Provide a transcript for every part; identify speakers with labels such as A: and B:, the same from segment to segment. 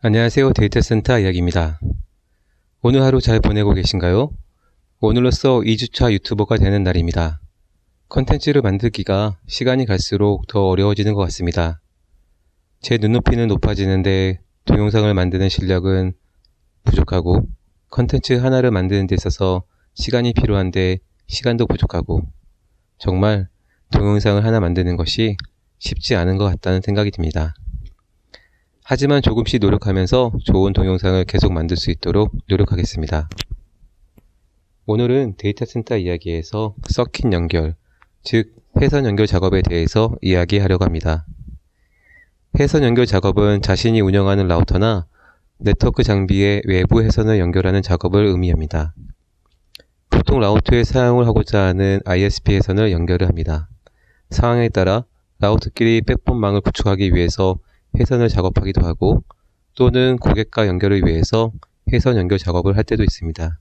A: 안녕하세요. 데이터센터 이야기입니다. 오늘 하루 잘 보내고 계신가요? 오늘로써 2주차 유튜버가 되는 날입니다. 컨텐츠를 만들기가 시간이 갈수록 더 어려워지는 것 같습니다. 제 눈높이는 높아지는데 동영상을 만드는 실력은 부족하고, 컨텐츠 하나를 만드는 데 있어서 시간이 필요한데 시간도 부족하고, 정말 동영상을 하나 만드는 것이 쉽지 않은 것 같다는 생각이 듭니다. 하지만 조금씩 노력하면서 좋은 동영상을 계속 만들 수 있도록 노력하겠습니다. 오늘은 데이터센터 이야기에서 서킷 연결, 즉 회선 연결 작업에 대해서 이야기하려고 합니다. 회선 연결 작업은 자신이 운영하는 라우터나 네트워크 장비의 외부 회선을 연결하는 작업을 의미합니다. 보통 라우터에 사용을 하고자 하는 ISP 회선을 연결을 합니다. 상황에 따라 라우터끼리 백본망을 구축하기 위해서 회선을 작업하기도 하고, 또는 고객과 연결을 위해서 회선 연결 작업을 할 때도 있습니다.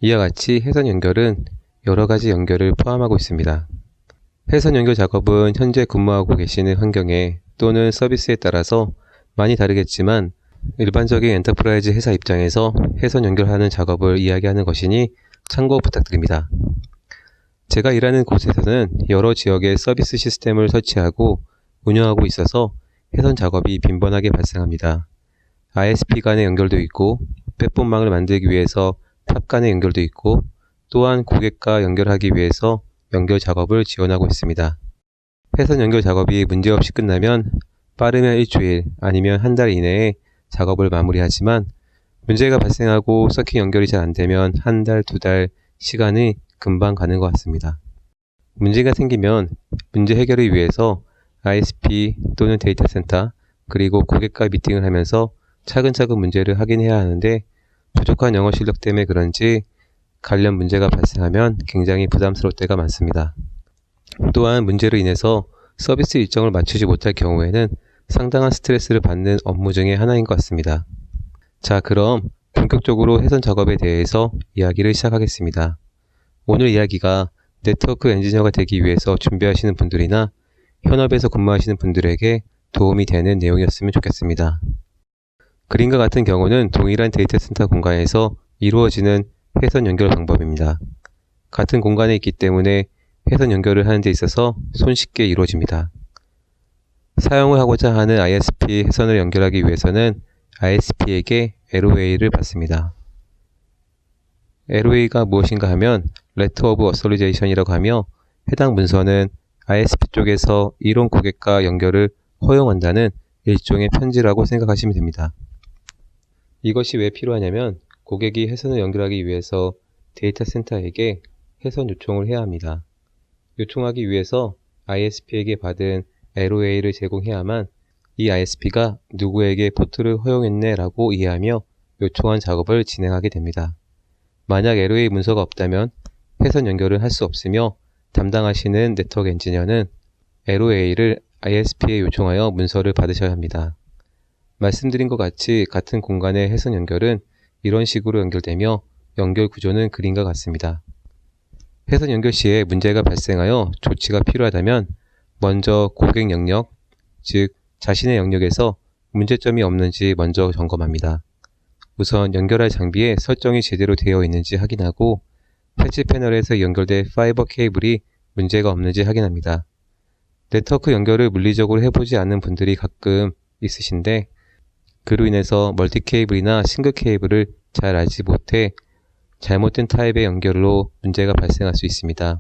A: 이와 같이 회선 연결은 여러 가지 연결을 포함하고 있습니다. 회선 연결 작업은 현재 근무하고 계시는 환경에 또는 서비스에 따라서 많이 다르겠지만, 일반적인 엔터프라이즈 회사 입장에서 회선 연결하는 작업을 이야기하는 것이니 참고 부탁드립니다. 제가 일하는 곳에서는 여러 지역의 서비스 시스템을 설치하고 운영하고 있어서 회선 작업이 빈번하게 발생합니다. ISP 간의 연결도 있고, 백본망을 만들기 위해서 탑 간의 연결도 있고, 또한 고객과 연결하기 위해서 연결 작업을 지원하고 있습니다. 회선 연결 작업이 문제없이 끝나면 빠르면 일주일 아니면 한 달 이내에 작업을 마무리하지만, 문제가 발생하고 서킷 연결이 잘 안되면 한 달, 두 달 시간이 금방 가는 것 같습니다. 문제가 생기면 문제 해결을 위해서 ISP 또는 데이터센터, 그리고 고객과 미팅을 하면서 차근차근 문제를 확인해야 하는데, 부족한 영어 실력 때문에 그런지 관련 문제가 발생하면 굉장히 부담스러울 때가 많습니다. 또한 문제로 인해서 서비스 일정을 맞추지 못할 경우에는 상당한 스트레스를 받는 업무 중에 하나인 것 같습니다. 자, 그럼 본격적으로 회선 작업에 대해서 이야기를 시작하겠습니다. 오늘 이야기가 네트워크 엔지니어가 되기 위해서 준비하시는 분들이나 현업에서 근무하시는 분들에게 도움이 되는 내용이었으면 좋겠습니다. 그림과 같은 경우는 동일한 데이터센터 공간에서 이루어지는 회선 연결 방법입니다. 같은 공간에 있기 때문에 회선 연결을 하는 데 있어서 손쉽게 이루어집니다. 사용을 하고자 하는 ISP 회선을 연결하기 위해서는 ISP에게 LOA를 받습니다. LOA가 무엇인가 하면 Letter of Authorization이라고 하며, 해당 문서는 ISP 쪽에서 이론 고객과 연결을 허용한다는 일종의 편지라고 생각하시면 됩니다. 이것이 왜 필요하냐면, 고객이 회선을 연결하기 위해서 데이터 센터에게 회선 요청을 해야 합니다. 요청하기 위해서 ISP에게 받은 LOA를 제공해야만 이 ISP가 누구에게 포트를 허용했네 라고 이해하며 요청한 작업을 진행하게 됩니다. 만약 LOA 문서가 없다면 회선 연결을 할 수 없으며, 담당하시는 네트워크 엔지니어는 LOA를 ISP에 요청하여 문서를 받으셔야 합니다. 말씀드린 것 같이 같은 공간의 회선 연결은 이런 식으로 연결되며, 연결 구조는 그림과 같습니다. 회선 연결 시에 문제가 발생하여 조치가 필요하다면 먼저 고객 영역, 즉 자신의 영역에서 문제점이 없는지 먼저 점검합니다. 우선 연결할 장비에 설정이 제대로 되어 있는지 확인하고, 패치 패널에서 연결된 파이버 케이블이 문제가 없는지 확인합니다. 네트워크 연결을 물리적으로 해보지 않는 분들이 가끔 있으신데, 그로 인해서 멀티 케이블이나 싱글 케이블을 잘 알지 못해 잘못된 타입의 연결로 문제가 발생할 수 있습니다.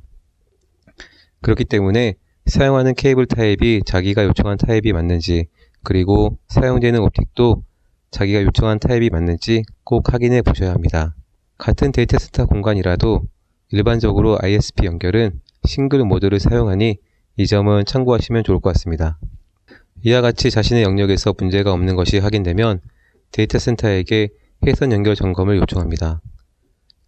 A: 그렇기 때문에 사용하는 케이블 타입이 자기가 요청한 타입이 맞는지, 그리고 사용되는 옵틱도 자기가 요청한 타입이 맞는지 꼭 확인해 보셔야 합니다. 같은 데이터센터 공간이라도 일반적으로 ISP 연결은 싱글 모드를 사용하니 이 점은 참고하시면 좋을 것 같습니다. 이와 같이 자신의 영역에서 문제가 없는 것이 확인되면 데이터센터에게 회선 연결 점검을 요청합니다.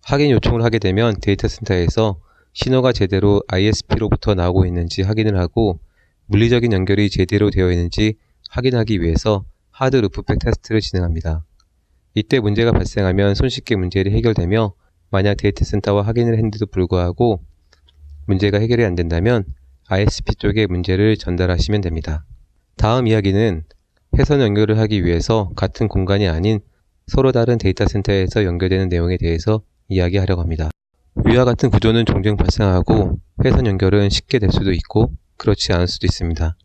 A: 확인 요청을 하게 되면 데이터센터에서 신호가 제대로 ISP로부터 나오고 있는지 확인을 하고, 물리적인 연결이 제대로 되어 있는지 확인하기 위해서 하드 루프백 테스트를 진행합니다. 이때 문제가 발생하면 손쉽게 문제를 해결되며, 만약 데이터센터와 확인을 했는데도 불구하고 문제가 해결이 안된다면 ISP 쪽에 문제를 전달하시면 됩니다. 다음 이야기는 회선 연결을 하기 위해서 같은 공간이 아닌 서로 다른 데이터 센터에서 연결되는 내용에 대해서 이야기하려고 합니다. 위와 같은 구조는 종종 발생하고 회선 연결은 쉽게 될 수도 있고 그렇지 않을 수도 있습니다.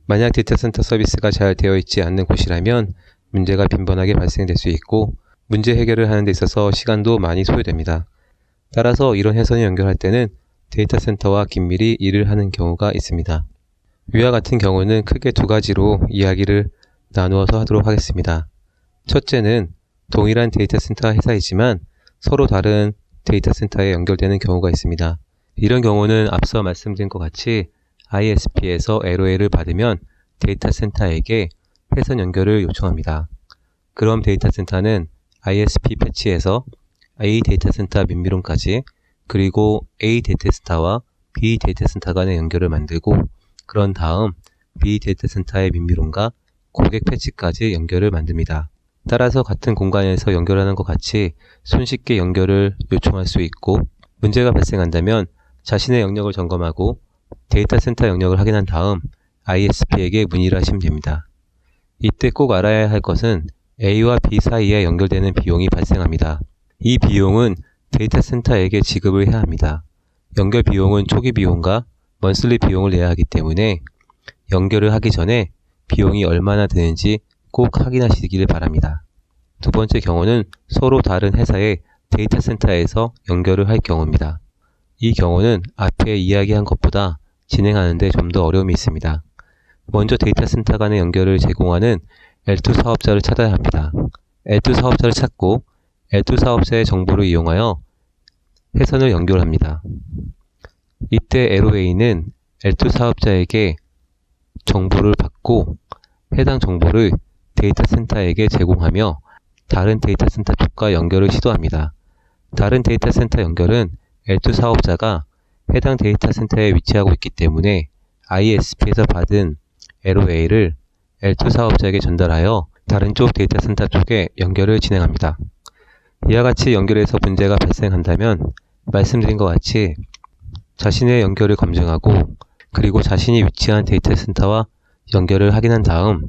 A: 만약 데이터 센터 서비스가 잘 되어 있지 않는 곳이라면 문제가 빈번하게 발생될 수 있고 문제 해결을 하는 데 있어서 시간도 많이 소요됩니다. 따라서 이런 회선을 연결할 때는 데이터 센터와 긴밀히 일을 하는 경우가 있습니다. 위와 같은 경우는 크게 두 가지로 이야기를 나누어서 하도록 하겠습니다. 첫째는 동일한 데이터 센터 회사이지만 서로 다른 데이터 센터에 연결되는 경우가 있습니다. 이런 경우는 앞서 말씀드린 것 같이 ISP에서 LOA를 받으면 데이터 센터에게 회선 연결을 요청합니다. 그럼 데이터 센터는 ISP 패치에서 A 데이터 센터 민미론까지 그리고 A 데이터 센터와 B 데이터 센터 간의 연결을 만들고 그런 다음 B 데이터 센터의 민미론과 고객 패치까지 연결을 만듭니다. 따라서 같은 공간에서 연결하는 것 같이 손쉽게 연결을 요청할 수 있고 문제가 발생한다면 자신의 영역을 점검하고 데이터 센터 영역을 확인한 다음 ISP에게 문의를 하시면 됩니다. 이때 꼭 알아야 할 것은 A와 B 사이에 연결되는 비용이 발생합니다. 이 비용은 데이터 센터에게 지급을 해야 합니다. 연결 비용은 초기 비용과 먼슬리 비용을 내야 하기 때문에 연결을 하기 전에 비용이 얼마나 드는지 꼭 확인하시기를 바랍니다. 두 번째 경우는 서로 다른 회사의 데이터 센터에서 연결을 할 경우입니다. 이 경우는 앞에 이야기한 것보다 진행하는데 좀 더 어려움이 있습니다. 먼저 데이터 센터 간의 연결을 제공하는 L2 사업자를 찾아야 합니다. L2 사업자를 찾고 L2 사업자의 정보를 이용하여 회선을 연결합니다. 이때 LOA는 L2 사업자에게 정보를 받고 해당 정보를 데이터 센터에게 제공하며 다른 데이터 센터 쪽과 연결을 시도합니다. 다른 데이터 센터 연결은 L2 사업자가 해당 데이터 센터에 위치하고 있기 때문에 ISP에서 받은 LOA를 L2 사업자에게 전달하여 다른 쪽 데이터 센터 쪽에 연결을 진행합니다. 이와 같이 연결해서 문제가 발생한다면 말씀드린 것 같이 자신의 연결을 검증하고 그리고 자신이 위치한 데이터 센터와 연결을 확인한 다음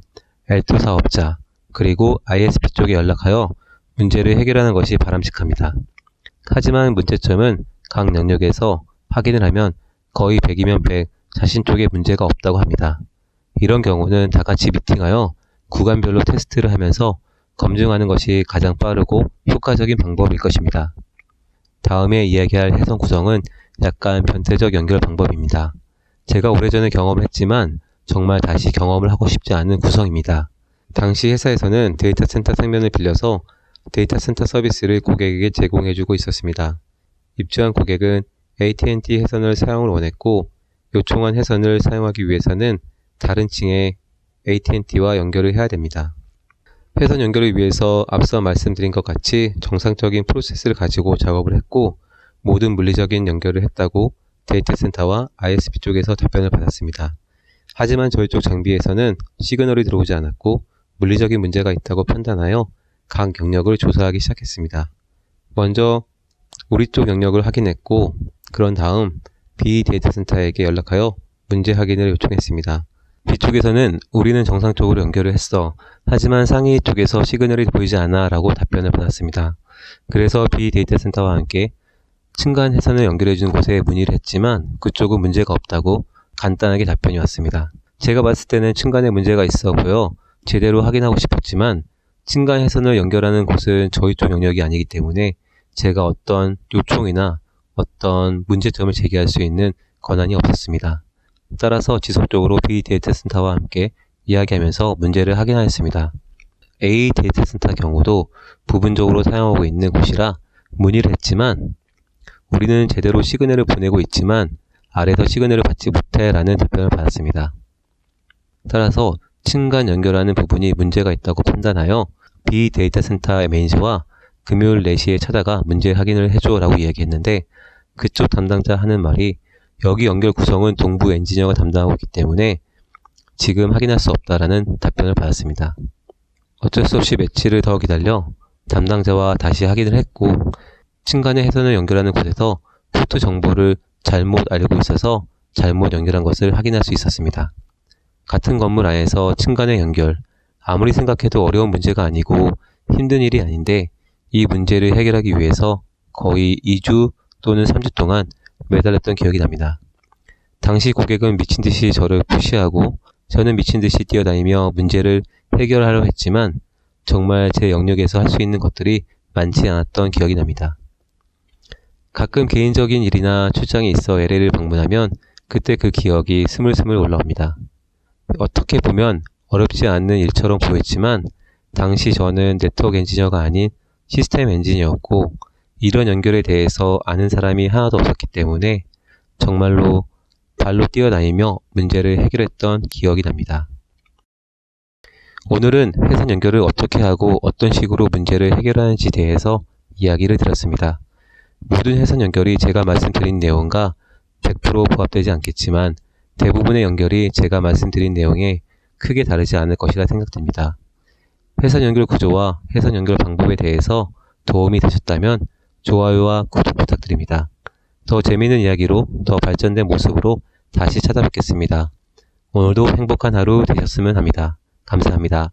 A: L2 사업자 그리고 ISP 쪽에 연락하여 문제를 해결하는 것이 바람직합니다. 하지만 문제점은 각 영역에서 확인을 하면 거의 100이면 100 자신 쪽에 문제가 없다고 합니다. 이런 경우는 다 같이 미팅하여 구간별로 테스트를 하면서 검증하는 것이 가장 빠르고 효과적인 방법일 것입니다. 다음에 이야기할 회선 구성은 약간 변태적 연결 방법입니다. 제가 오래전에 경험을 했지만 정말 다시 경험을 하고 싶지 않은 구성입니다. 당시 회사에서는 데이터 센터 상면을 빌려서 데이터 센터 서비스를 고객에게 제공해주고 있었습니다. 입주한 고객은 AT&T 회선을 사용을 원했고 요청한 회선을 사용하기 위해서는 다른 층의 AT&T와 연결을 해야 됩니다. 회선 연결을 위해서 앞서 말씀드린 것 같이 정상적인 프로세스를 가지고 작업을 했고 모든 물리적인 연결을 했다고 데이터 센터와 ISP 쪽에서 답변을 받았습니다. 하지만 저희 쪽 장비에서는 시그널이 들어오지 않았고 물리적인 문제가 있다고 판단하여 각 영역을 조사하기 시작했습니다. 먼저 우리 쪽 영역을 확인했고 그런 다음 B 데이터 센터에게 연락하여 문제 확인을 요청했습니다. B쪽에서는 우리는 정상적으로 연결을 했어. 하지만 상위 쪽에서 시그널이 보이지 않아 라고 답변을 받았습니다. 그래서 B 데이터 센터와 함께 층간 회선을 연결해주는 곳에 문의를 했지만 그쪽은 문제가 없다고 간단하게 답변이 왔습니다. 제가 봤을 때는 층간에 문제가 있어 보여 제대로 확인하고 싶었지만 층간 회선을 연결하는 곳은 저희 쪽 영역이 아니기 때문에 제가 어떤 요청이나 어떤 문제점을 제기할 수 있는 권한이 없었습니다. 따라서 지속적으로 B 데이터 센터와 함께 이야기하면서 문제를 확인하였습니다. A 데이터 센터 경우도 부분적으로 사용하고 있는 곳이라 문의를 했지만 우리는 제대로 시그널을 보내고 있지만 아래에서 시그널을 받지 못해 라는 답변을 받았습니다. 따라서 층간 연결하는 부분이 문제가 있다고 판단하여 B 데이터 센터의 매니저와 금요일 4시에 찾아가 문제 확인을 해줘 라고 이야기했는데 그쪽 담당자 하는 말이 여기 연결 구성은 동부 엔지니어가 담당하고 있기 때문에 지금 확인할 수 없다라는 답변을 받았습니다. 어쩔 수 없이 며칠을 더 기다려 담당자와 다시 확인을 했고 층간의 회선을 연결하는 곳에서 포트 정보를 잘못 알고 있어서 잘못 연결한 것을 확인할 수 있었습니다. 같은 건물 안에서 층간의 연결, 아무리 생각해도 어려운 문제가 아니고 힘든 일이 아닌데 이 문제를 해결하기 위해서 거의 2주 또는 3주 동안 매달렸던 기억이 납니다. 당시 고객은 미친 듯이 저를 푸시하고 저는 미친 듯이 뛰어다니며 문제를 해결하려 했지만 정말 제 영역에서 할 수 있는 것들이 많지 않았던 기억이 납니다. 가끔 개인적인 일이나 출장이 있어 LA를 방문하면 그때 그 기억이 스물스물 올라옵니다. 어떻게 보면 어렵지 않는 일처럼 보였지만 당시 저는 네트워크 엔지니어가 아닌 시스템 엔지니어였고 이런 연결에 대해서 아는 사람이 하나도 없었기 때문에 정말로 발로 뛰어다니며 문제를 해결했던 기억이 납니다. 오늘은 회선 연결을 어떻게 하고 어떤 식으로 문제를 해결하는지 대해서 이야기를 드렸습니다. 모든 회선 연결이 제가 말씀드린 내용과 100% 부합되지 않겠지만 대부분의 연결이 제가 말씀드린 내용에 크게 다르지 않을 것이라 생각됩니다. 회선 연결 구조와 회선 연결 방법에 대해서 도움이 되셨다면 좋아요와 구독 부탁드립니다. 더 재미있는 이야기로 더 발전된 모습으로 다시 찾아뵙겠습니다. 오늘도 행복한 하루 되셨으면 합니다. 감사합니다.